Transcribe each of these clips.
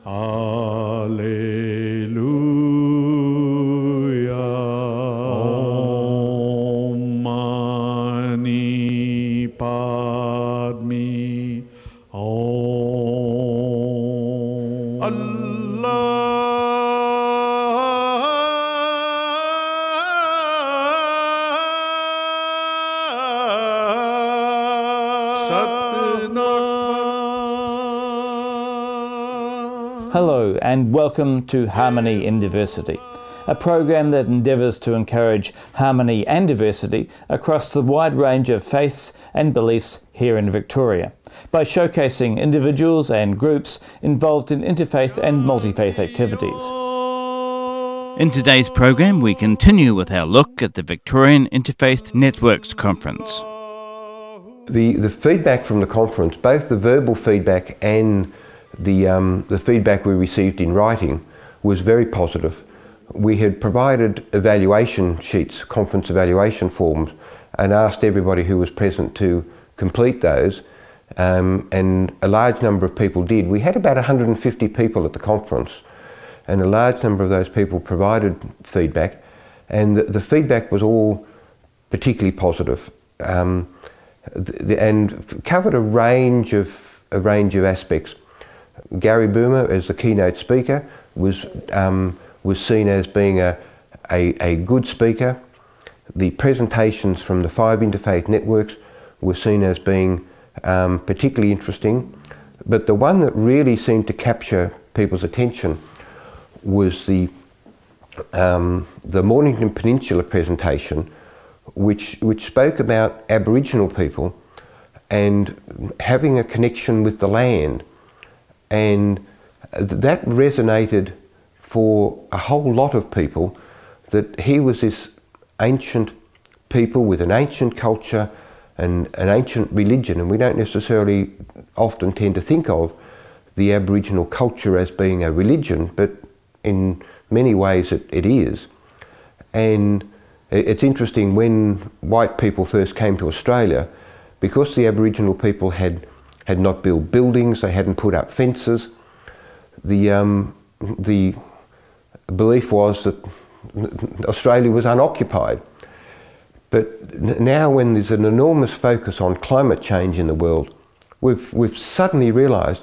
Alleluia. Om Mani Padme. Om. Allah. Hello and welcome to Harmony in Diversity, a program that endeavours to encourage harmony and diversity across the wide range of faiths and beliefs here in Victoria, by showcasing individuals and groups involved in interfaith and multi-faith activities. In today's program, we continue with our look at the Victorian Interfaith Networks Conference. The feedback from the conference, both the verbal feedback and the feedback we received in writing, was very positive. We had provided evaluation sheets, conference evaluation forms, and asked everybody who was present to complete those, and a large number of people did. We had about 150 people at the conference, and a large number of those people provided feedback, and the feedback was all particularly positive, and covered a range of aspects. Gary Boomer, as the keynote speaker, was seen as being a good speaker. The presentations from the 5 interfaith networks were seen as being particularly interesting, but the one that really seemed to capture people's attention was the Mornington Peninsula presentation, which spoke about Aboriginal people and having a connection with the land. And that resonated for a whole lot of people, that he was this ancient people with an ancient culture and an ancient religion, and we don't necessarily often tend to think of the Aboriginal culture as being a religion, but in many ways it is. And it's interesting, when white people first came to Australia, because the Aboriginal people had not built buildings, they hadn't put up fences, the belief was that Australia was unoccupied. But now, when there's an enormous focus on climate change in the world, we've suddenly realised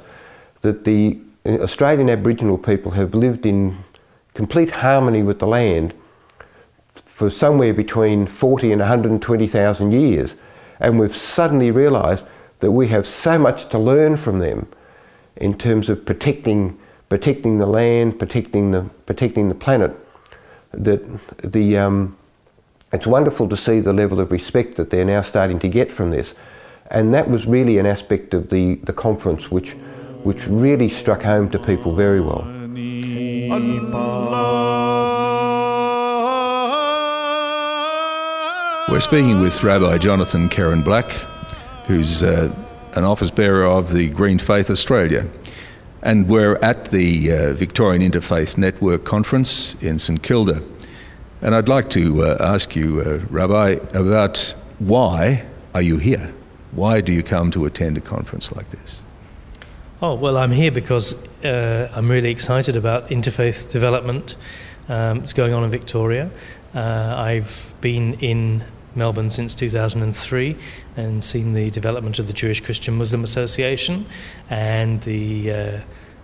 that the Australian Aboriginal people have lived in complete harmony with the land for somewhere between 40 and 120,000 years. And we've suddenly realised that we have so much to learn from them in terms of protecting the land, protecting the planet, that it's wonderful to see the level of respect that they're now starting to get from this. And that was really an aspect of the conference which really struck home to people very well. We're speaking with Rabbi Jonathan Karen Black, who's an office bearer of the Green Faith Australia. And we're at the Victorian Interfaith Network Conference in St Kilda. And I'd like to ask you, Rabbi, about why are you here? Why do you come to attend a conference like this? Oh, well, I'm here because I'm really excited about interfaith development. It's going on in Victoria. I've been in Melbourne since 2003 and seen the development of the Jewish Christian Muslim Association and the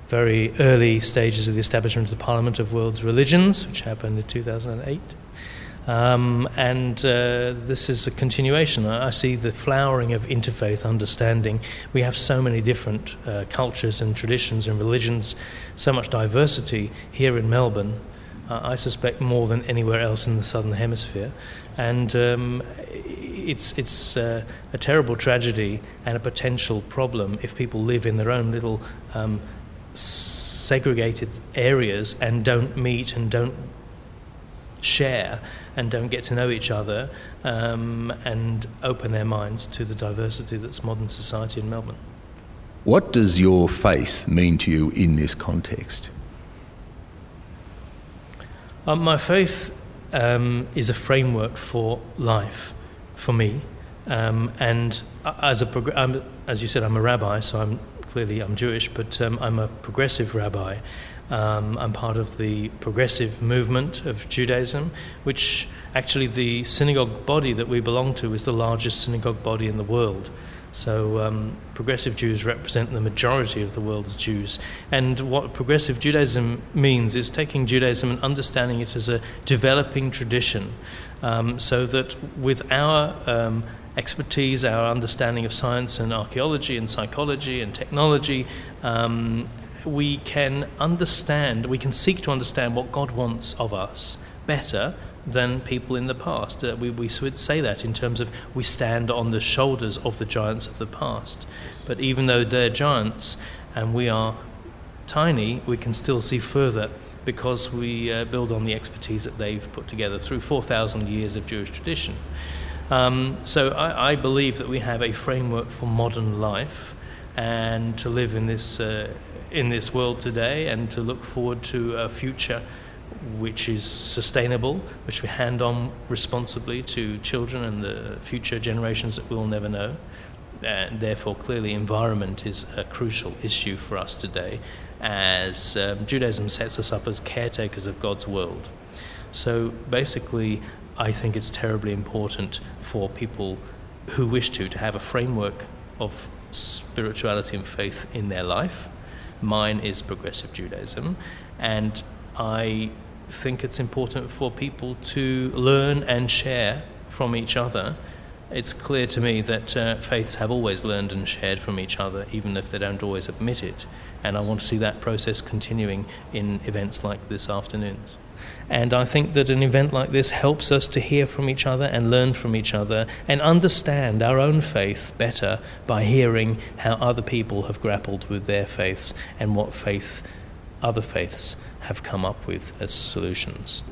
very early stages of the establishment of the Parliament of World's Religions, which happened in 2008. This is a continuation. I see the flowering of interfaith understanding. We have so many different cultures and traditions and religions, so much diversity here in Melbourne. I suspect more than anywhere else in the Southern Hemisphere. And it's a terrible tragedy and a potential problem if people live in their own little segregated areas and don't meet and don't share and don't get to know each other and open their minds to the diversity that's modern society in Melbourne. What does your faith mean to you in this context? My faith is a framework for life, for me, and as you said, I'm a rabbi, so I'm clearly I'm Jewish, but I'm a progressive rabbi. I'm part of the progressive movement of Judaism, which actually the synagogue body that we belong to is the largest synagogue body in the world. So progressive Jews represent the majority of the world's Jews. And what progressive Judaism means is taking Judaism and understanding it as a developing tradition, so that with our expertise, our understanding of science and archaeology and psychology and technology, we can seek to understand what God wants of us better than people in the past. We would say that in terms of we stand on the shoulders of the giants of the past. But even though they're giants and we are tiny, we can still see further because we build on the expertise that they've put together through 4,000 years of Jewish tradition. So I believe that we have a framework for modern life and to live in this world today and to look forward to a future which is sustainable, which we hand on responsibly to children and the future generations that we'll never know. And therefore, clearly, environment is a crucial issue for us today, as Judaism sets us up as caretakers of God's world. So basically, I think it's terribly important for people who wish to have a framework of spirituality and faith in their life. Mine is progressive Judaism, and I think it's important for people to learn and share from each other. It's clear to me that faiths have always learned and shared from each other, even if they don't always admit it. And I want to see that process continuing in events like this afternoon's. And I think that an event like this helps us to hear from each other and learn from each other and understand our own faith better by hearing how other people have grappled with their faiths and what other faiths have come up with as solutions.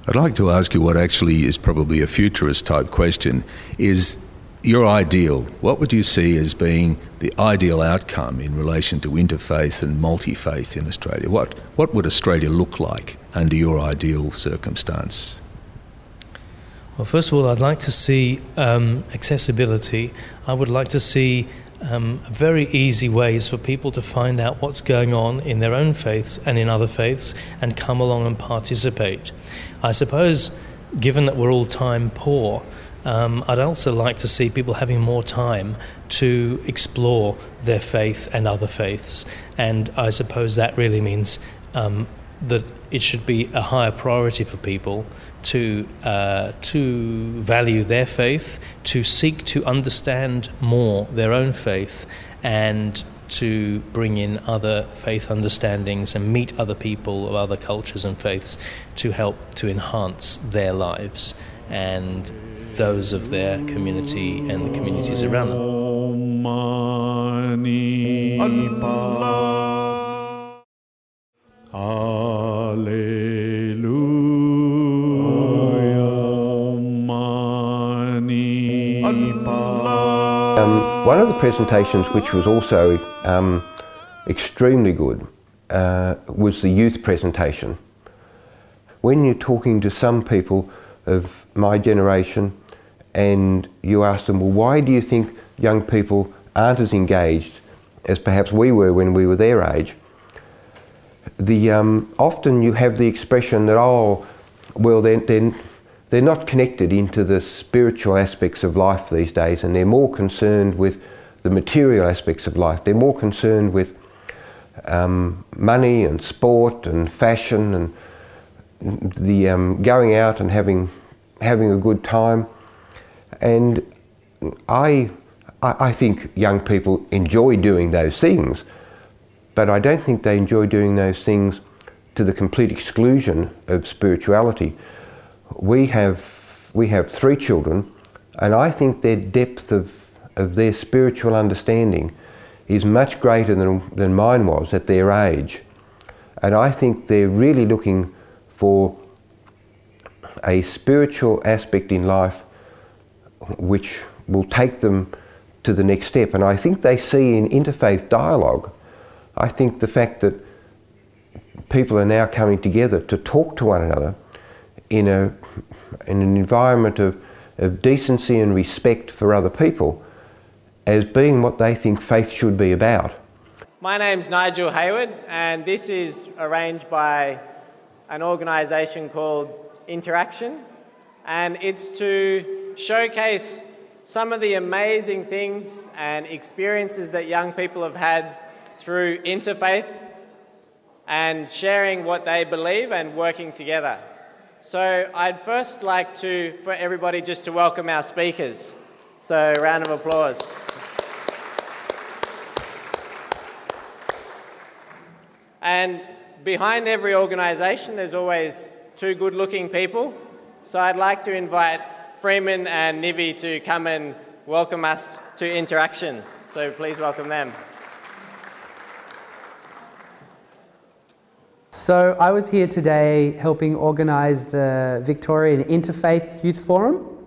I'd like to ask you what actually is probably a futurist type question. Is your ideal, what would you see as being the ideal outcome in relation to interfaith and multi-faith in Australia? What would Australia look like under your ideal circumstance? Well, first of all, I'd like to see accessibility. I would like to see very easy ways for people to find out what's going on in their own faiths and in other faiths and come along and participate. I suppose, given that we're all time poor, I'd also like to see people having more time to explore their faith and other faiths. And I suppose that really means that it should be a higher priority for people to value their faith, to seek to understand more their own faith, and to bring in other faith understandings and meet other people of other cultures and faiths to help to enhance their lives and those of their community and the communities around them. One of the presentations which was also extremely good was the youth presentation. When you're talking to some people of my generation and you ask them, well, why do you think young people aren't as engaged as perhaps we were when we were their age? Often you have the expression that, oh, well, they're not connected into the spiritual aspects of life these days, and they're more concerned with the material aspects of life. They're more concerned with money and sport and fashion and the going out and having a good time. And I think young people enjoy doing those things, but I don't think they enjoy doing those things to the complete exclusion of spirituality. We have 3 children, and I think their depth of their spiritual understanding is much greater than mine was at their age. And I think they're really looking for a spiritual aspect in life which will take them to the next step. And I think they see in interfaith dialogue, I think the fact that people are now coming together to talk to one another in an environment of decency and respect for other people as being what they think faith should be about. My name's Nigel Hayward, and this is arranged by an organisation called Interaction, and it's to showcase some of the amazing things and experiences that young people have had through interfaith and sharing what they believe and working together. So I'd first like for everybody just to welcome our speakers. So a round of applause. And behind every organisation there's always two good-looking people. So I'd like to invite Freeman and Nivi to come and welcome us to Interaction. So please welcome them. So I was here today helping organise the Victorian Interfaith Youth Forum,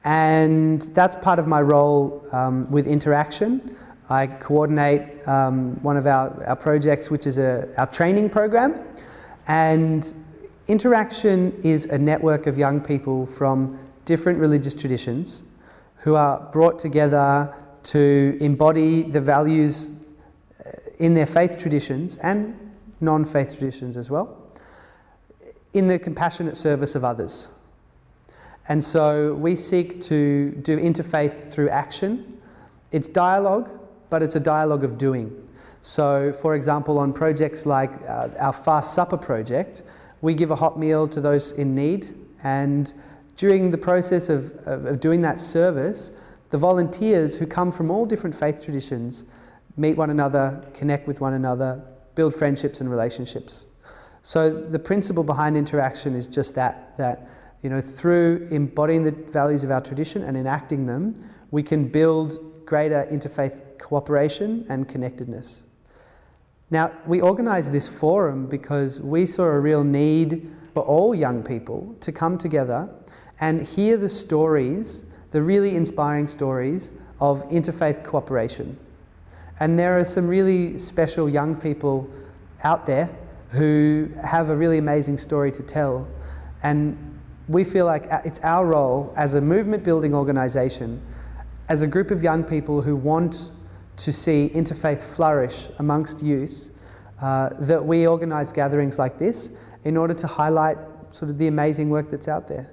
and that's part of my role with Interaction. I coordinate one of our projects, which is our training program, and Interaction is a network of young people from different religious traditions who are brought together to embody the values in their faith traditions and non-faith traditions as well, in the compassionate service of others. And so we seek to do interfaith through action. It's dialogue, but it's a dialogue of doing. So, for example, on projects like our Fast Supper project, we give a hot meal to those in need, and during the process of doing that service, the volunteers who come from all different faith traditions meet one another, connect with one another, build friendships and relationships. So the principle behind Interaction is just that through embodying the values of our tradition and enacting them, we can build greater interfaith cooperation and connectedness. Now, we organised this forum because we saw a real need for all young people to come together and hear the stories, the really inspiring stories of interfaith cooperation. And there are some really special young people out there who have a really amazing story to tell. And we feel like it's our role as a movement-building organisation, as a group of young people who want to see interfaith flourish amongst youth, that we organise gatherings like this in order to highlight sort of the amazing work that's out there.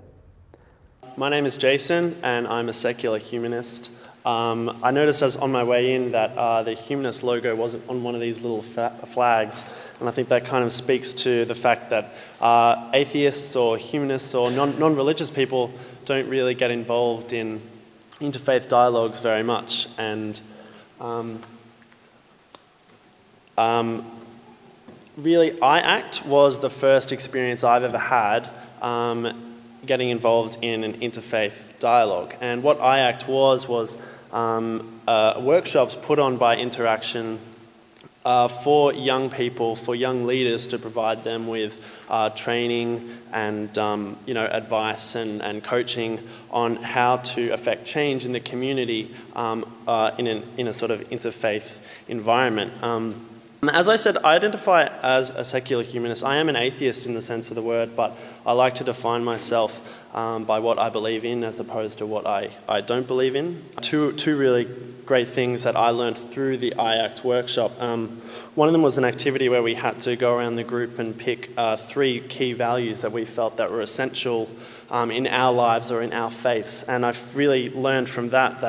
My name is Jason, and I'm a secular humanist. I noticed as on my way in that the humanist logo wasn't on one of these little flags, and I think that kind of speaks to the fact that atheists or humanists or non-religious people don't really get involved in interfaith dialogues very much. And really, IACT was the first experience I've ever had getting involved in an interfaith dialogue. And what IACT was workshops put on by Interaction for young people, for young leaders, to provide them with training and advice and coaching on how to affect change in the community in a sort of interfaith environment. As I said, I identify as a secular humanist. I am an atheist in the sense of the word, but I like to define myself by what I believe in as opposed to what I don't believe in. Two really great things that I learned through the IACT workshop. One of them was an activity where we had to go around the group and pick 3 key values that we felt that were essential in our lives or in our faiths. And I've really learned from that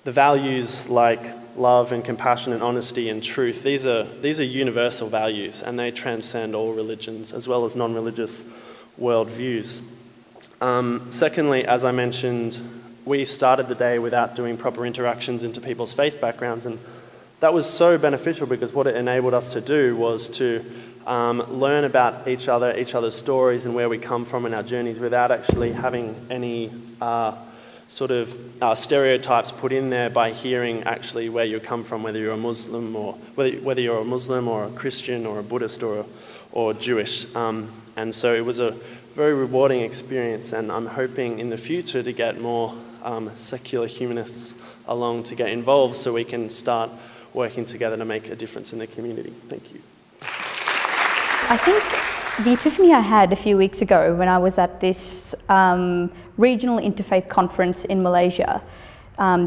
the values like love and compassion and honesty and truth, these are universal values, and they transcend all religions as well as non-religious worldviews. Secondly, as I mentioned, we started the day without doing proper interactions into people's faith backgrounds, and that was so beneficial because what it enabled us to do was to learn about each other's stories and where we come from in our journeys without actually having any stereotypes put in there by hearing actually where you come from, whether you're a Muslim or whether you're a Muslim or a Christian or a Buddhist or Jewish. And so it was a very rewarding experience, and I'm hoping in the future to get more secular humanists along to get involved so we can start working together to make a difference in the community. Thank you. I think the epiphany I had a few weeks ago when I was at this regional interfaith conference in Malaysia,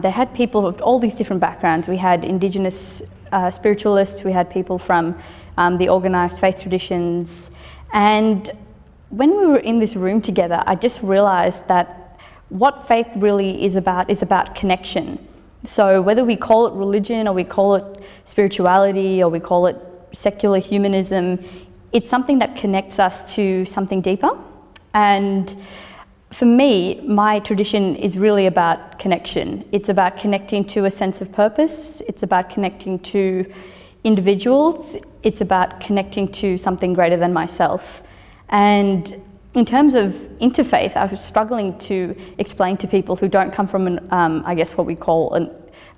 they had people of all these different backgrounds. We had Indigenous spiritualists, we had people from the organised faith traditions, and when we were in this room together, I just realised that what faith really is about connection. So whether we call it religion or we call it spirituality or we call it secular humanism, it's something that connects us to something deeper. And for me, my tradition is really about connection. It's about connecting to a sense of purpose. It's about connecting to individuals. It's about connecting to something greater than myself. And in terms of interfaith, I was struggling to explain to people who don't come from I guess what we call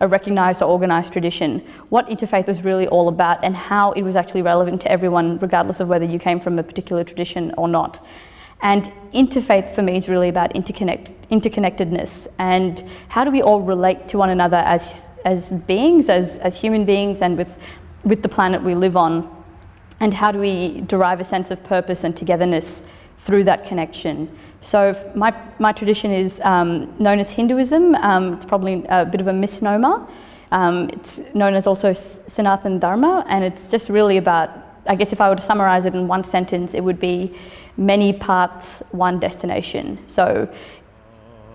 a recognised or organised tradition, what interfaith was really all about and how it was actually relevant to everyone, regardless of whether you came from a particular tradition or not. And interfaith for me is really about interconnectedness, and how do we all relate to one another as beings, as human beings, and with the planet we live on, and how do we derive a sense of purpose and togetherness through that connection. So my tradition is known as Hinduism. It's probably a bit of a misnomer. It's known as also Sanatana Dharma, and it's just really about, I guess if I were to summarise it in one sentence, it would be many paths, one destination. So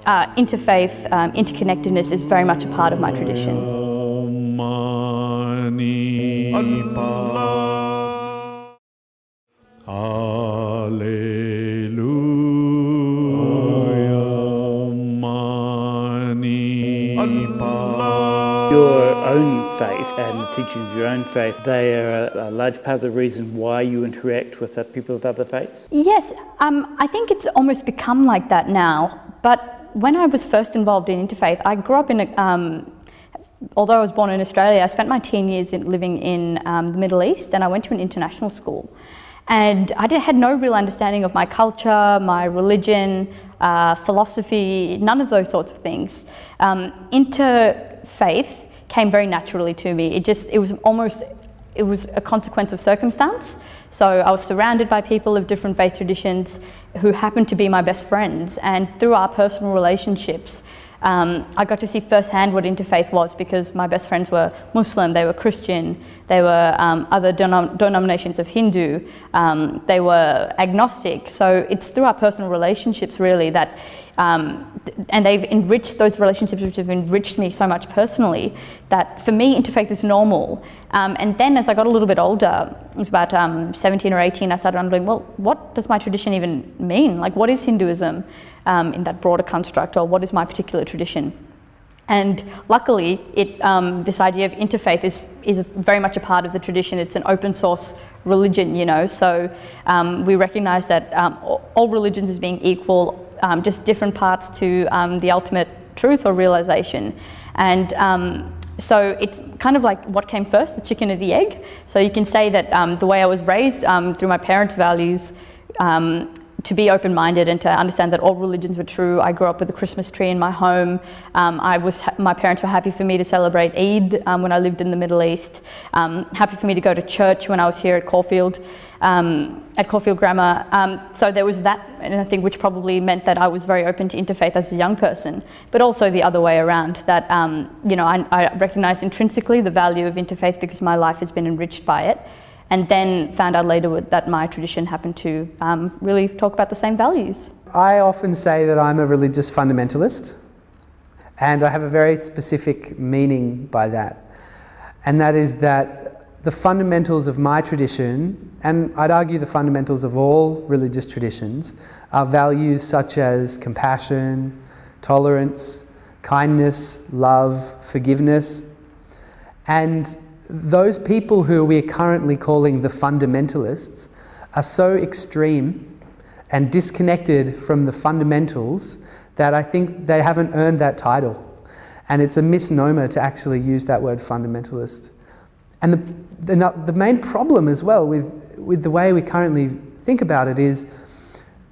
interfaith, interconnectedness is very much a part of my tradition. Your own faith and the teachings of your own faith, they are a large part of the reason why you interact with people of other faiths? Yes, I think it's almost become like that now, but when I was first involved in interfaith, I grew up in although I was born in Australia, I spent my teen years living in the Middle East, and I went to an international school. And I had no real understanding of my culture, my religion, philosophy, none of those sorts of things. Interfaith came very naturally to me. It was a consequence of circumstance. So I was surrounded by people of different faith traditions who happened to be my best friends, and through our personal relationships, I got to see firsthand what interfaith was, because my best friends were Muslim, they were Christian, they were other denominations of Hindu, they were agnostic. So it's through our personal relationships really that, and they've enriched those relationships, which have enriched me so much personally, that for me interfaith is normal. And then as I got a little bit older, it was about 17 or 18, I started wondering, well, what does my tradition even mean? Like, what is Hinduism in that broader construct, or what is my particular tradition? And luckily, this idea of interfaith is very much a part of the tradition. It's an open source religion, you know, so we recognise that all religions as being equal, just different paths to the ultimate truth or realisation. And so it's kind of like what came first, the chicken or the egg. So you can say that the way I was raised through my parents' values, to be open-minded and to understand that all religions were true. I grew up with a Christmas tree in my home. My parents were happy for me to celebrate Eid when I lived in the Middle East. Happy for me to go to church when I was here at Caulfield Grammar. So there was that, and I think which probably meant that I was very open to interfaith as a young person, but also the other way around, that you know, I recognised intrinsically the value of interfaith because my life has been enriched by it. And then found out later that my tradition happened to really talk about the same values. I often say that I'm a religious fundamentalist, and I have a very specific meaning by that. And that is that the fundamentals of my tradition, and I'd argue the fundamentals of all religious traditions, are values such as compassion, tolerance, kindness, love, forgiveness, and those people who we're currently calling the fundamentalists are so extreme and disconnected from the fundamentals that I think they haven't earned that title. And it's a misnomer to actually use that word fundamentalist. And the main problem as well with the way we currently think about it is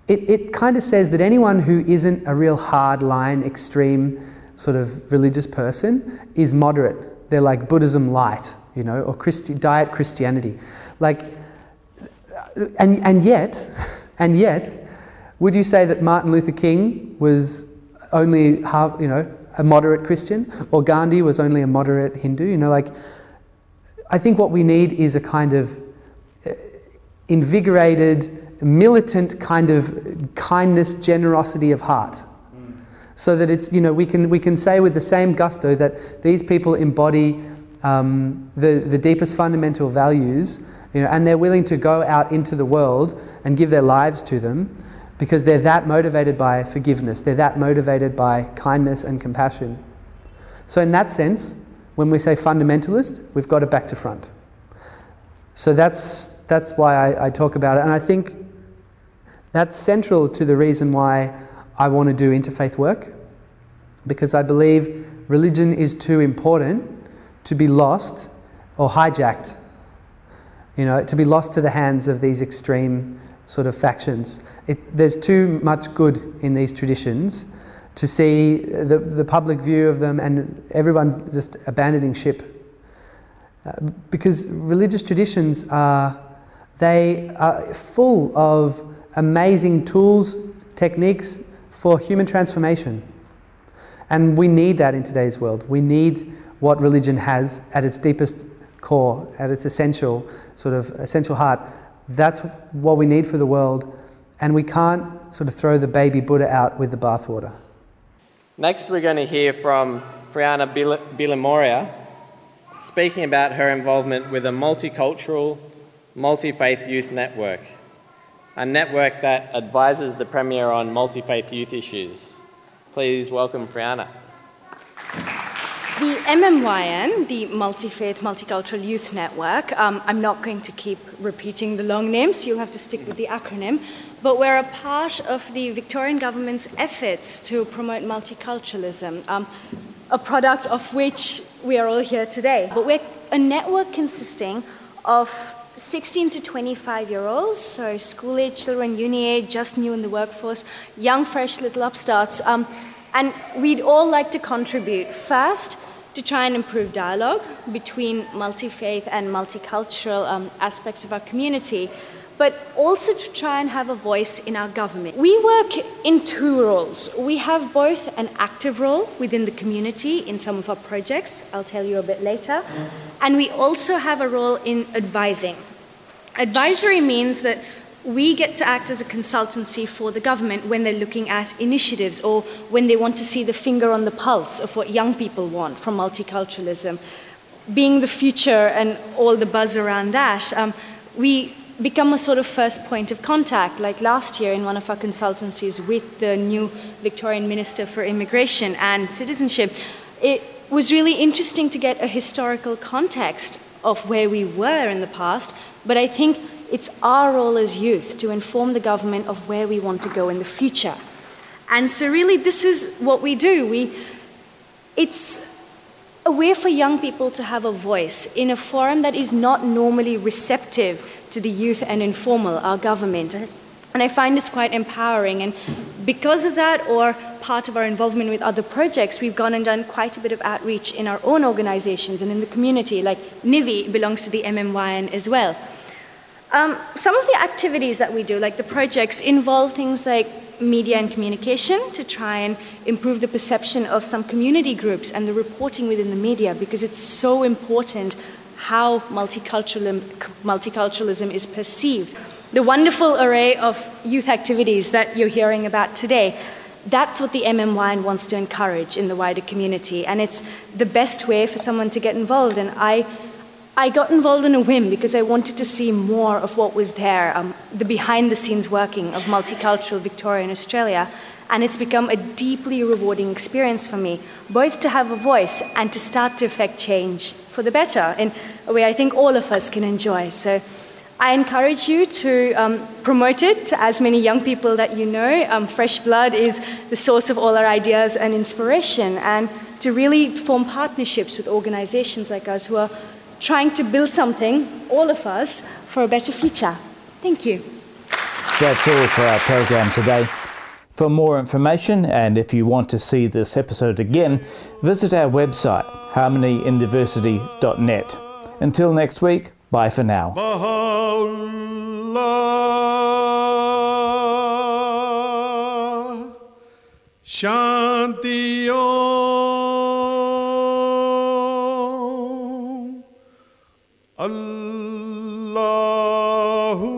it kind of says that anyone who isn't a real hard-line, extreme sort of religious person is moderate. They're like Buddhism light, you know, or diet Christianity. Like, and yet, would you say that Martin Luther King was only half, you know, a moderate Christian, or Gandhi was only a moderate Hindu? You know, like, I think what we need is a kind of invigorated, militant kind of kindness, generosity of heart. So that it's, we can say with the same gusto that these people embody the deepest fundamental values, and they're willing to go out into the world and give their lives to them because they're that motivated by forgiveness, they're that motivated by kindness and compassion. So in that sense, when we say fundamentalist, we've got it back to front. So that's why I talk about it, and I think that's central to the reason why I want to do interfaith work, because I believe religion is too important to be lost or hijacked, to be lost to the hands of these extreme sort of factions. There's too much good in these traditions to see the public view of them and everyone just abandoning ship. Because religious traditions they are full of amazing tools, techniques for human transformation. And we need that in today's world. We need what religion has at its deepest core, at its essential heart. That's what we need for the world, and we can't sort of throw the baby Buddha out with the bathwater. Next we're going to hear from Friana Bilamoria speaking about her involvement with a multicultural, multi-faith youth network, a network that advises the Premier on multi-faith youth issues. Please welcome Friana. The MMYN, the Multi-Faith Multicultural Youth Network, I'm not going to keep repeating the long names, so you'll have to stick with the acronym, but we're a part of the Victorian government's efforts to promote multiculturalism, a product of which we are all here today. But we're a network consisting of 16 to 25-year-olds, so school-age children, uni-age, just new in the workforce, young, fresh little upstarts, and we'd all like to contribute first to try and improve dialogue between multi-faith and multicultural aspects of our community, but also to try and have a voice in our government. We work in two roles. We have both an active role within the community in some of our projects, I'll tell you a bit later, and we also have a role in advising. Advisory means that we get to act as a consultancy for the government when they're looking at initiatives or when they want to see the finger on the pulse of what young people want from multiculturalism. Being the future and all the buzz around that, we become a sort of first point of contact, like last year in one of our consultancies with the new Victorian Minister for Immigration and Citizenship. It was really interesting to get a historical context of where we were in the past, but I think it's our role as youth to inform the government of where we want to go in the future. And so really this is what we do. It's a way for young people to have a voice in a forum that is not normally receptive to the youth and informal, our government. And I find it's quite empowering. And because of that, or part of our involvement with other projects, we've gone and done quite a bit of outreach in our own organizations and in the community, like Nivi belongs to the MMYN as well. Some of the activities that we do, like the projects, involve things like media and communication to try and improve the perception of some community groups and the reporting within the media, because it's so important how multiculturalism is perceived. The wonderful array of youth activities that you're hearing about today, that's what the MMYN wants to encourage in the wider community, and it's the best way for someone to get involved. And I got involved on a whim because I wanted to see more of what was there, the behind-the-scenes working of multicultural Victoria and Australia, and it's become a deeply rewarding experience for me, both to have a voice and to start to affect change for the better in a way I think all of us can enjoy. So I encourage you to promote it to as many young people that you know. Fresh blood is the source of all our ideas and inspiration, and to really form partnerships with organizations like us who are trying to build something, all of us, for a better future. Thank you. That's all for our program today. For more information, and if you want to see this episode again, visit our website, harmonyindiversity.net. Until next week, bye for now. Shanti Om. Allahu